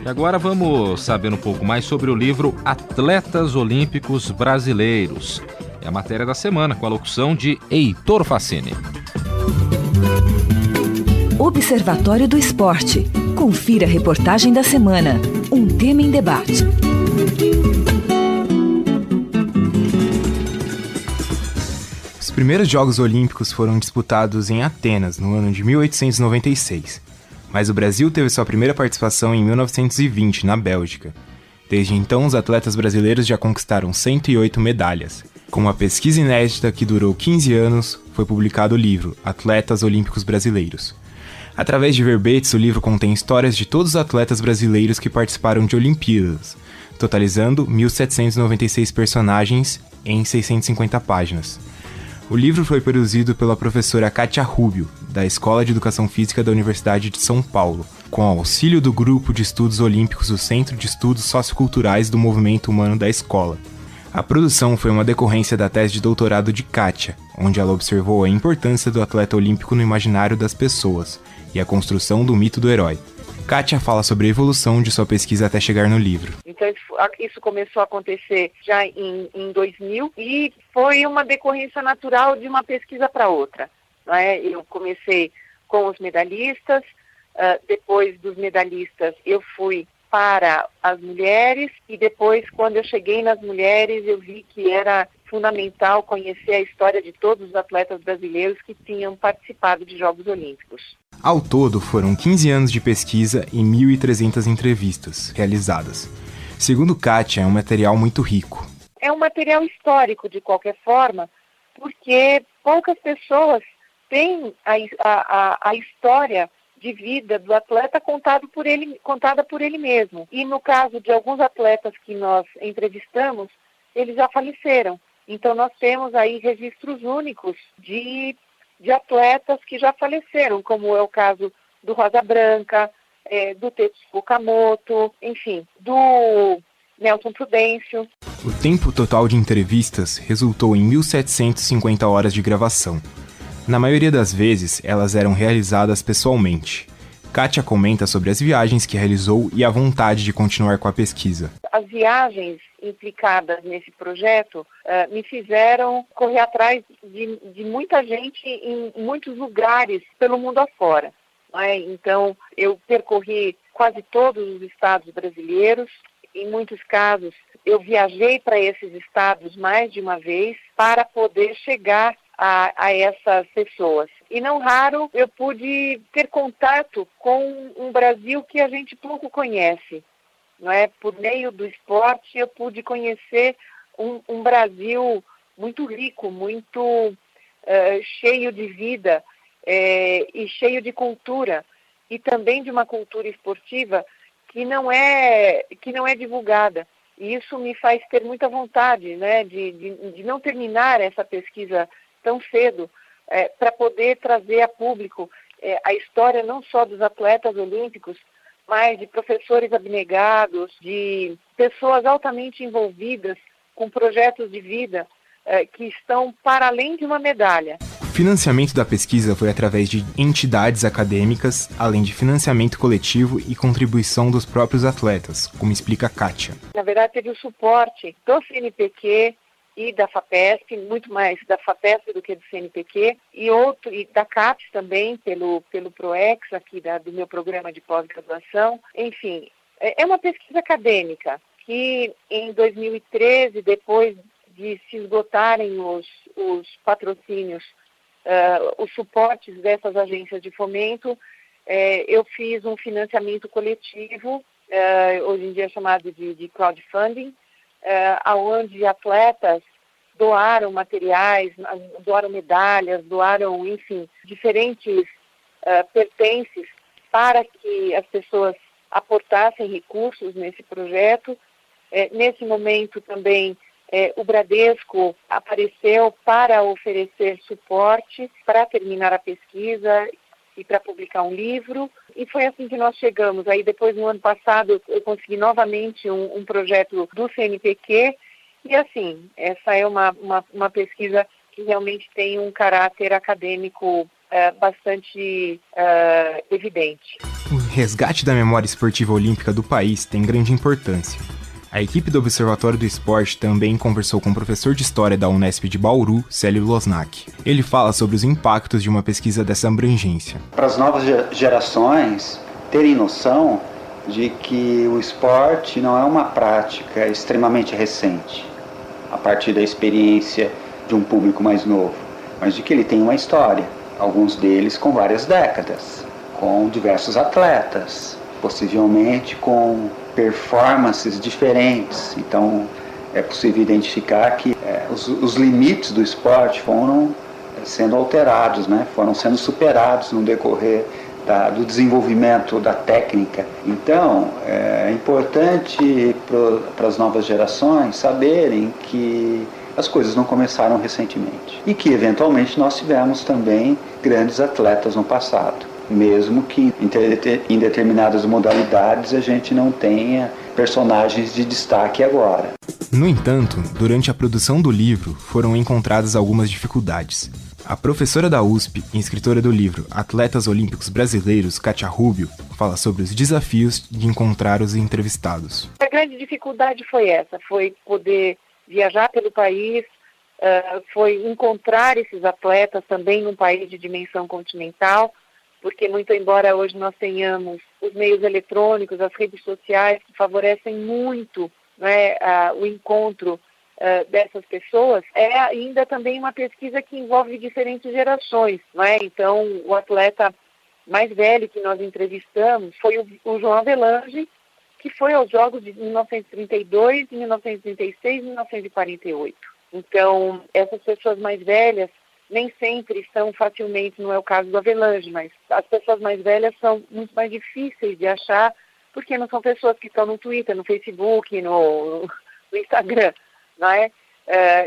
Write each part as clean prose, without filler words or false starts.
E agora vamos saber um pouco mais sobre o livro Atletas Olímpicos Brasileiros. É a matéria da semana com a locução de Heitor Facini. Observatório do Esporte. Confira a reportagem da semana. Um tema em debate. Os primeiros Jogos Olímpicos foram disputados em Atenas, no ano de 1896. Mas o Brasil teve sua primeira participação em 1920, na Bélgica. Desde então, os atletas brasileiros já conquistaram 108 medalhas. Com uma pesquisa inédita que durou 15 anos, foi publicado o livro Atletas Olímpicos Brasileiros. Através de verbetes, o livro contém histórias de todos os atletas brasileiros que participaram de Olimpíadas, totalizando 1.796 personagens em 650 páginas. O livro foi produzido pela professora Kátia Rubio, da Escola de Educação Física da Universidade de São Paulo, com auxílio do Grupo de Estudos Olímpicos do Centro de Estudos Socioculturais do Movimento Humano da Escola. A produção foi uma decorrência da tese de doutorado de Kátia, onde ela observou a importância do atleta olímpico no imaginário das pessoas e a construção do mito do herói. Kátia fala sobre a evolução de sua pesquisa até chegar no livro. Então isso começou a acontecer já em 2000 e foi uma decorrência natural de uma pesquisa para outra. Não é? Eu comecei com os medalhistas, depois dos medalhistas eu fui para as mulheres e depois, quando eu cheguei nas mulheres, eu vi que era fundamental conhecer a história de todos os atletas brasileiros que tinham participado de Jogos Olímpicos. Ao todo, foram 15 anos de pesquisa e 1.300 entrevistas realizadas. Segundo Kátia, é um material muito rico. É um material histórico, de qualquer forma, porque poucas pessoas têm a história de vida do atleta contada por ele mesmo. E no caso de alguns atletas que nós entrevistamos, eles já faleceram. Então nós temos aí registros únicos de atletas que já faleceram, como é o caso do Rosa Branca, do Tetsuko Okamoto, enfim, do Nelson Prudêncio. O tempo total de entrevistas resultou em 1.750 horas de gravação. Na maioria das vezes, elas eram realizadas pessoalmente. Kátia comenta sobre as viagens que realizou e a vontade de continuar com a pesquisa. As viagens implicadas nesse projeto me fizeram correr atrás de muita gente em muitos lugares pelo mundo afora. Não é? Então, eu percorri quase todos os estados brasileiros. Em muitos casos, eu viajei para esses estados mais de uma vez para poder chegar a essas pessoas. E não raro eu pude ter contato com um Brasil que a gente pouco conhece. Não é? Por meio do esporte eu pude conhecer um Brasil muito rico, muito cheio de vida e cheio de cultura, e também de uma cultura esportiva que não é divulgada. E isso me faz ter muita vontade, né, de não terminar essa pesquisa tão cedo, para poder trazer a público a história não só dos atletas olímpicos, mas de professores abnegados, de pessoas altamente envolvidas com projetos de vida que estão para além de uma medalha. O financiamento da pesquisa foi através de entidades acadêmicas, além de financiamento coletivo e contribuição dos próprios atletas, como explica Kátia. Na verdade, teve o suporte do CNPq e da FAPESP, muito mais da FAPESP do que do CNPq, e da CAPES também, pelo PROEX, aqui do meu programa de pós-graduação. Enfim, é uma pesquisa acadêmica que em 2013, depois de se esgotarem os patrocínios, os suportes dessas agências de fomento, eu fiz um financiamento coletivo, hoje em dia chamado de crowdfunding, onde atletas doaram materiais, doaram medalhas, doaram, enfim, diferentes pertences para que as pessoas aportassem recursos nesse projeto. Nesse momento também o Bradesco apareceu para oferecer suporte para terminar a pesquisa e para publicar um livro, e foi assim que nós chegamos. Aí depois, no ano passado, eu consegui novamente um projeto do CNPq, e assim, essa é uma pesquisa que realmente tem um caráter acadêmico bastante evidente. O resgate da memória esportiva olímpica do país tem grande importância. A equipe do Observatório do Esporte também conversou com o professor de História da Unesp de Bauru, Célio Losnak. Ele fala sobre os impactos de uma pesquisa dessa abrangência. Para as novas gerações terem noção de que o esporte não é uma prática extremamente recente, a partir da experiência de um público mais novo, mas de que ele tem uma história, alguns deles com várias décadas, com diversos atletas, possivelmente com performances diferentes. Então é possível identificar que os limites do esporte foram sendo alterados, né? Foram sendo superados no decorrer do desenvolvimento da técnica. Então é importante para as novas gerações saberem que as coisas não começaram recentemente e que eventualmente nós tivemos também grandes atletas no passado, mesmo que em determinadas modalidades a gente não tenha personagens de destaque agora. No entanto, durante a produção do livro foram encontradas algumas dificuldades. A professora da USP e escritora do livro Atletas Olímpicos Brasileiros, Kátia Rubio, fala sobre os desafios de encontrar os entrevistados. A grande dificuldade foi poder viajar pelo país, foi encontrar esses atletas também num país de dimensão continental, porque muito embora hoje nós tenhamos os meios eletrônicos, as redes sociais que favorecem muito, né, o encontro dessas pessoas, é ainda também uma pesquisa que envolve diferentes gerações, né? Então, o atleta mais velho que nós entrevistamos foi o João Avelange, que foi aos Jogos de 1932, 1936 e 1948. Então, essas pessoas mais velhas nem sempre estão facilmente, não é o caso do Avelange, mas as pessoas mais velhas são muito mais difíceis de achar, porque não são pessoas que estão no Twitter, no Facebook, no Instagram, não é?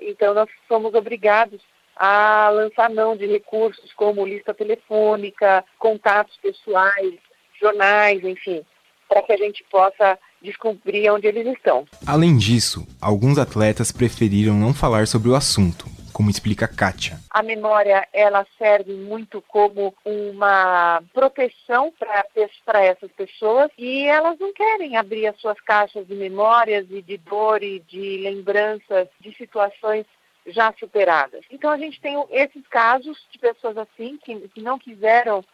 Então, nós somos obrigados a lançar mão de recursos como lista telefônica, contatos pessoais, jornais, enfim, para que a gente possa descobrir onde eles estão. Além disso, alguns atletas preferiram não falar sobre o assunto, como explica Kátia. A memória, ela serve muito como uma proteção para essas pessoas e elas não querem abrir as suas caixas de memórias e de dor e de lembranças de situações já superadas. Então a gente tem esses casos de pessoas assim que não quiseram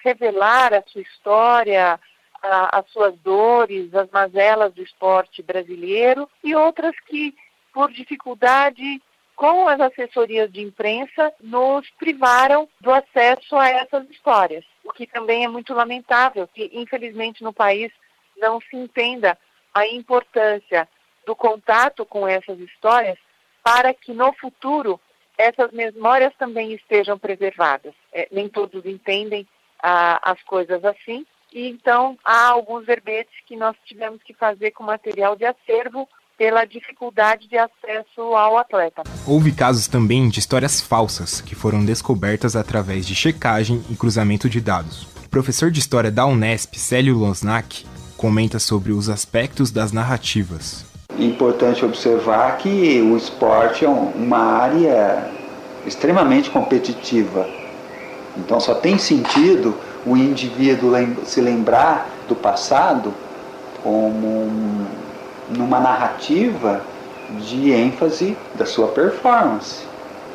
revelar a sua história, as suas dores, as mazelas do esporte brasileiro, e outras que, por dificuldade, com as assessorias de imprensa, nos privaram do acesso a essas histórias, o que também é muito lamentável, que infelizmente no país não se entenda a importância do contato com essas histórias para que no futuro essas memórias também estejam preservadas. Nem todos entendem as coisas assim, e então há alguns verbetes que nós tivemos que fazer com material de acervo pela dificuldade de acesso ao atleta. Houve casos também de histórias falsas que foram descobertas através de checagem e cruzamento de dados. O professor de História da Unesp, Célio Losnak, comenta sobre os aspectos das narrativas. É importante observar que o esporte é uma área extremamente competitiva. Então só tem sentido o indivíduo se lembrar do passado como numa narrativa de ênfase da sua performance.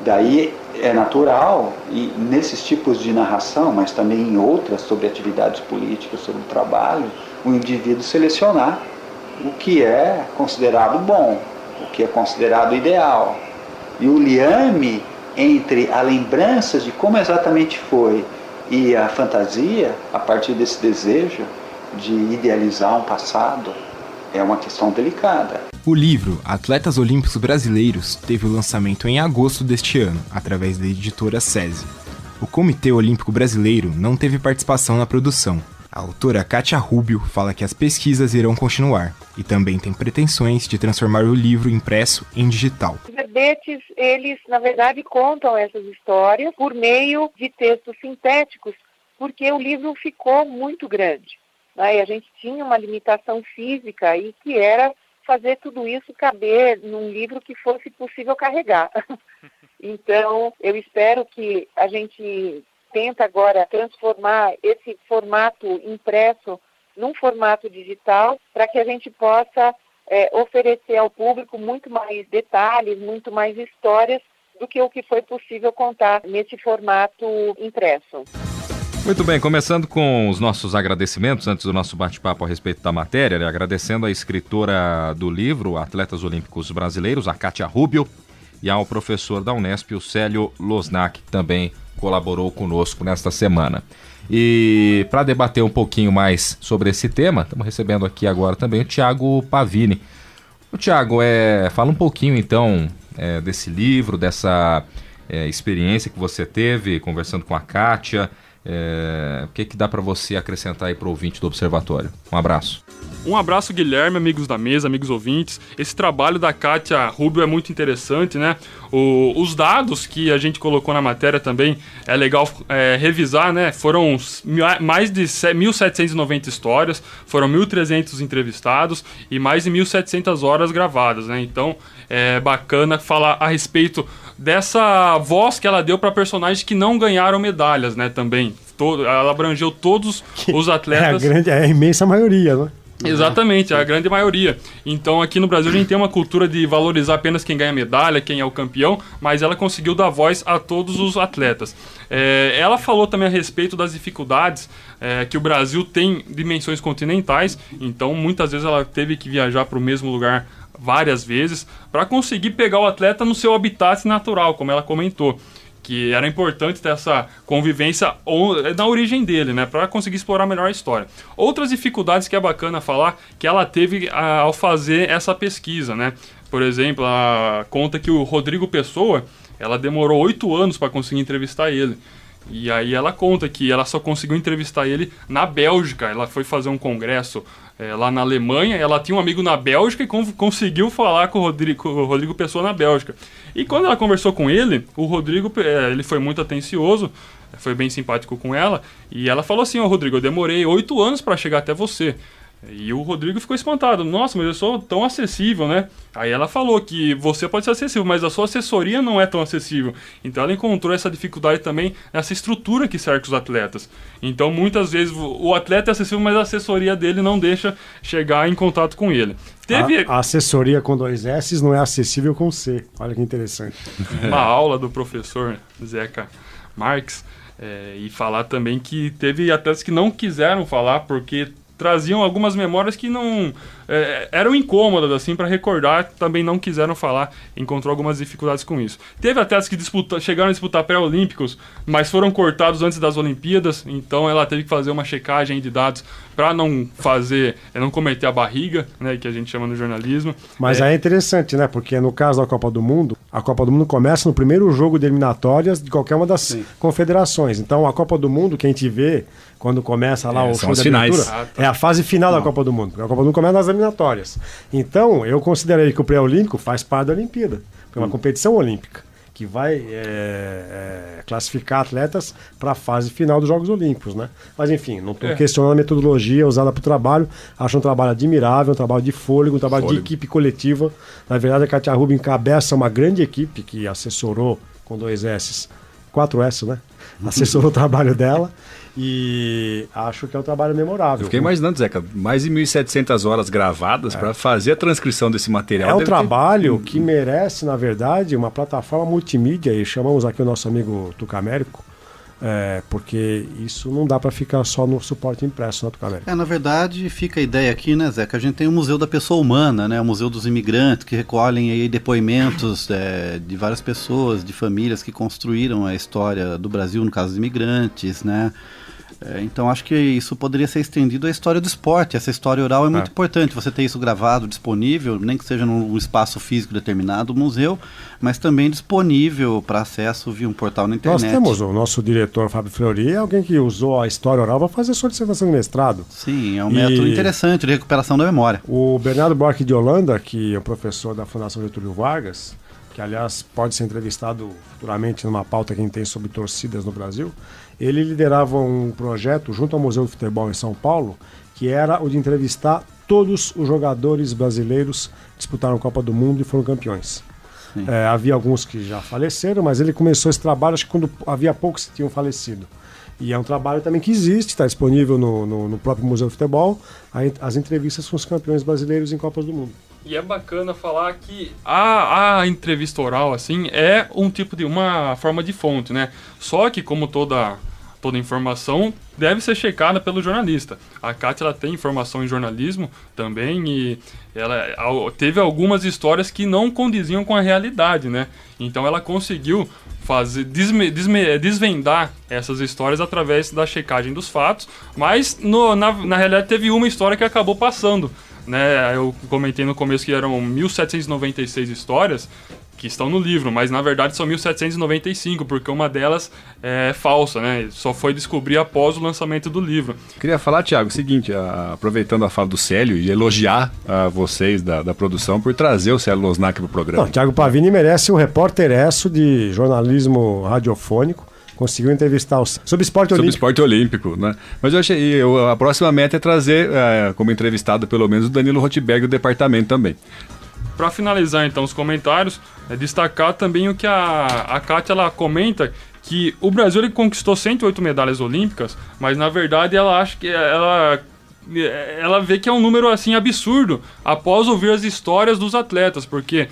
Daí é natural, e nesses tipos de narração, mas também em outras, sobre atividades políticas, sobre o trabalho, o indivíduo selecionar o que é considerado bom, o que é considerado ideal. E o liame entre a lembrança de como exatamente foi e a fantasia, a partir desse desejo de idealizar um passado, é uma questão delicada. O livro Atletas Olímpicos Brasileiros teve o lançamento em agosto deste ano, através da editora SESI. O Comitê Olímpico Brasileiro não teve participação na produção. A autora Kátia Rubio fala que as pesquisas irão continuar e também tem pretensões de transformar o livro impresso em digital. Os verbetes, eles, na verdade, contam essas histórias por meio de textos sintéticos, porque o livro ficou muito grande, né? E a gente tinha uma limitação física aí, que era fazer tudo isso caber num livro que fosse possível carregar. Então, eu espero que a gente tenta agora transformar esse formato impresso num formato digital para que a gente possa oferecer ao público muito mais detalhes, muito mais histórias do que o que foi possível contar nesse formato impresso. Muito bem, começando com os nossos agradecimentos antes do nosso bate-papo a respeito da matéria, né? Agradecendo a escritora do livro Atletas Olímpicos Brasileiros, a Kátia Rubio, e ao professor da Unesp, o Célio Losnak, que também colaborou conosco nesta semana. E para debater um pouquinho mais sobre esse tema, estamos recebendo aqui agora também o Thiago Pavini. O Thiago, fala um pouquinho então desse livro, dessa experiência que você teve conversando com a Kátia. O que dá para você acrescentar aí para o ouvinte do Observatório? Um abraço. Um abraço, Guilherme, amigos da mesa, amigos ouvintes. Esse trabalho da Kátia Rubio é muito interessante, né? Os dados que a gente colocou na matéria também é legal revisar, né? Foram mais de 1.790 histórias, foram 1.300 entrevistados e mais de 1.700 horas gravadas, né? Então é bacana falar a respeito dessa voz que ela deu para personagens que não ganharam medalhas, né? Também. Ela abrangeu todos os atletas. É a imensa maioria, né? Exatamente, a grande maioria. Então aqui no Brasil a gente tem uma cultura de valorizar apenas quem ganha medalha, quem é o campeão, mas ela conseguiu dar voz a todos os atletas. Ela falou também a respeito das dificuldades que o Brasil tem dimensões continentais, então muitas vezes ela teve que viajar para o mesmo lugar várias vezes para conseguir pegar o atleta no seu habitat natural, como ela comentou. Que era importante ter essa convivência na origem dele, né, para conseguir explorar melhor a história. Outras dificuldades que é bacana falar que ela teve ao fazer essa pesquisa, né? Por exemplo, ela conta que o Rodrigo Pessoa, ela demorou 8 anos para conseguir entrevistar ele. E aí ela conta que ela só conseguiu entrevistar ele na Bélgica. Ela foi fazer um congresso lá na Alemanha, ela tinha um amigo na Bélgica e conseguiu falar com o Rodrigo Pessoa na Bélgica. E quando ela conversou com ele, o Rodrigo ele foi muito atencioso, foi bem simpático com ela, e ela falou assim: Rodrigo, eu demorei 8 anos para chegar até você. E o Rodrigo ficou espantado. Nossa, mas eu sou tão acessível, né? Aí ela falou que você pode ser acessível, mas a sua assessoria não é tão acessível. Então ela encontrou essa dificuldade também nessa estrutura que cerca os atletas. Então muitas vezes o atleta é acessível, mas a assessoria dele não deixa chegar em contato com ele. A assessoria com 2 S não é acessível com C. Olha que interessante. Uma aula do professor Zeca Marques. E falar também que teve atletas que não quiseram falar porque traziam algumas memórias que não eram incômodas assim para recordar, também não quiseram falar, encontrou algumas dificuldades com isso. Teve atletas que chegaram a disputar pré-olímpicos, mas foram cortados antes das Olimpíadas, então ela teve que fazer uma checagem de dados para não cometer a barriga, né, que a gente chama no jornalismo. Mas aí é interessante, né, porque no caso da Copa do Mundo, a Copa do Mundo começa no primeiro jogo de eliminatórias de qualquer uma das confederações. Então a Copa do Mundo que a gente vê quando começa lá o show da abertura, é a fase final da Copa do Mundo. A Copa do Mundo começa nas eliminatórias. Então, eu considerei que o pré-olímpico faz parte da Olimpíada. É uma competição olímpica que vai classificar atletas para a fase final dos Jogos Olímpicos, né? Mas, enfim, não estou questionando a metodologia usada para o trabalho. Acho um trabalho admirável, um trabalho de fôlego, um trabalho de equipe coletiva. Na verdade, a Kátia Rubio encabeça uma grande equipe que assessorou com 2 S, 4 S, né? Assessorou o trabalho dela. E acho que é um trabalho memorável. Eu fiquei imaginando, Zeca, mais de 1.700 horas gravadas para fazer a transcrição desse material. É um trabalho que merece, na verdade, uma plataforma multimídia, e chamamos aqui o nosso amigo Tucamérico, porque isso não dá para ficar só no suporte impresso, né, Tucamérico? Na verdade, fica a ideia aqui, né, Zeca? A gente tem o Museu da Pessoa Humana, né, o Museu dos Imigrantes, que recolhem aí depoimentos de várias pessoas, de famílias que construíram a história do Brasil, no caso dos imigrantes, né? Então acho que isso poderia ser estendido à história do esporte. Essa história oral é muito importante, você ter isso gravado, disponível, nem que seja num espaço físico determinado do museu, mas também disponível para acesso via um portal na internet. Nós temos o nosso diretor Fábio Fleury, é alguém que usou a história oral para fazer sua dissertação de mestrado. Sim, é um método interessante de recuperação da memória. O Bernardo Borch de Holanda, que é o professor da Fundação Getúlio Vargas, que aliás pode ser entrevistado futuramente numa pauta que a gente tem sobre torcidas no Brasil, ele liderava um projeto junto ao Museu do Futebol em São Paulo, que era o de entrevistar todos os jogadores brasileiros que disputaram a Copa do Mundo e foram campeões. Havia alguns que já faleceram, mas ele começou esse trabalho, acho que quando havia poucos que tinham falecido. E é um trabalho também que existe, está disponível no próprio Museu do Futebol, as entrevistas com os campeões brasileiros em Copas do Mundo. E é bacana falar que a entrevista oral, assim, é um tipo de uma forma de fonte, né? Só que, como toda informação, deve ser checada pelo jornalista. A Kátia, ela tem informação em jornalismo também e ela teve algumas histórias que não condiziam com a realidade, né? Então ela conseguiu desvendar essas histórias através da checagem dos fatos, mas na realidade teve uma história que acabou passando, né? Eu comentei no começo que eram 1.796 histórias que estão no livro, mas na verdade são 1.795, porque uma delas é falsa, né? Só foi descobrir após o lançamento do livro. Queria falar, Thiago, o seguinte, aproveitando a fala do Célio e elogiar vocês da produção por trazer o Célio Losnak para o programa. Não, Thiago Pavini merece um repórter-esso de jornalismo radiofônico. Conseguiu entrevistar sobre esporte olímpico. Sobre esporte olímpico, né? Mas eu achei, a próxima meta é trazer como entrevistado pelo menos o Danilo Rotberg do departamento também. Para finalizar então os comentários, destacar também o que a Kátia ela comenta, que o Brasil ele conquistou 108 medalhas olímpicas, mas na verdade ela acha que ela vê que é um número assim absurdo após ouvir as histórias dos atletas, porque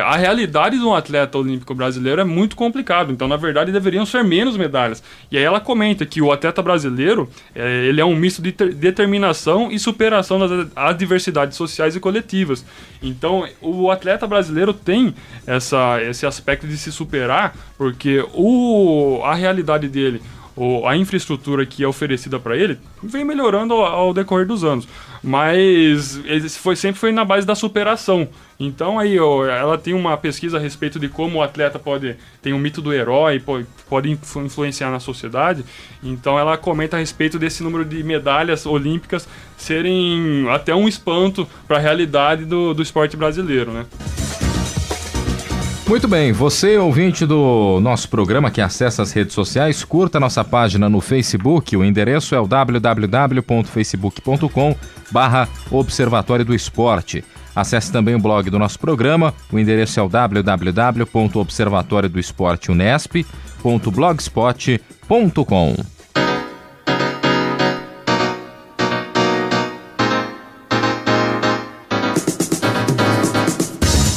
a realidade de um atleta olímpico brasileiro é muito complicado, então na verdade deveriam ser menos medalhas. E aí ela comenta que o atleta brasileiro ele é um misto de determinação e superação das adversidades sociais e coletivas. Então o atleta brasileiro tem esse aspecto de se superar, porque a realidade dele, a infraestrutura que é oferecida para ele vem melhorando ao decorrer dos anos, mas sempre foi na base da superação. Então aí ela tem uma pesquisa a respeito de como o atleta tem um mito do herói, pode influenciar na sociedade. Então ela comenta a respeito desse número de medalhas olímpicas serem até um espanto para a realidade do esporte brasileiro, né? Muito bem, você ouvinte do nosso programa que acessa as redes sociais, curta nossa página no Facebook, o endereço é o www.facebook.com/Observatório do Esporte. Acesse também o blog do nosso programa, o endereço é o www.observatoriodoesporteunesp.blogspot.com.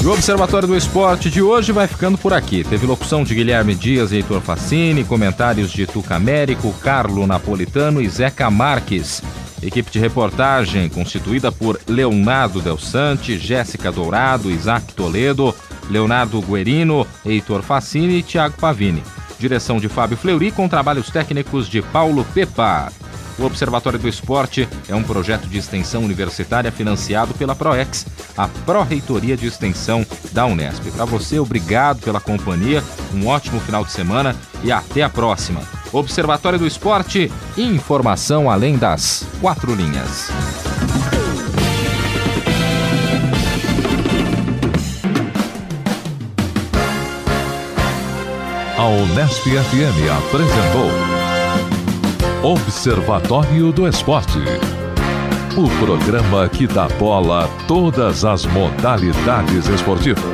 E o Observatório do Esporte de hoje vai ficando por aqui. Teve locução de Guilherme Dias e Heitor Facini, comentários de Tuca Américo, Carlo Napolitano e Zeca Marques. Equipe de reportagem constituída por Leonardo Del Sante, Jéssica Dourado, Isaac Toledo, Leonardo Guerino, Heitor Facini e Thiago Pavini. Direção de Fábio Fleury com trabalhos técnicos de Paulo Pepa. O Observatório do Esporte é um projeto de extensão universitária financiado pela PROEX, a Pró-Reitoria de Extensão da Unesp. Para você, obrigado pela companhia, um ótimo final de semana e até a próxima. Observatório do Esporte, informação além das 4 linhas. A Unesp FM apresentou Observatório do Esporte, o programa que dá bola a todas as modalidades esportivas.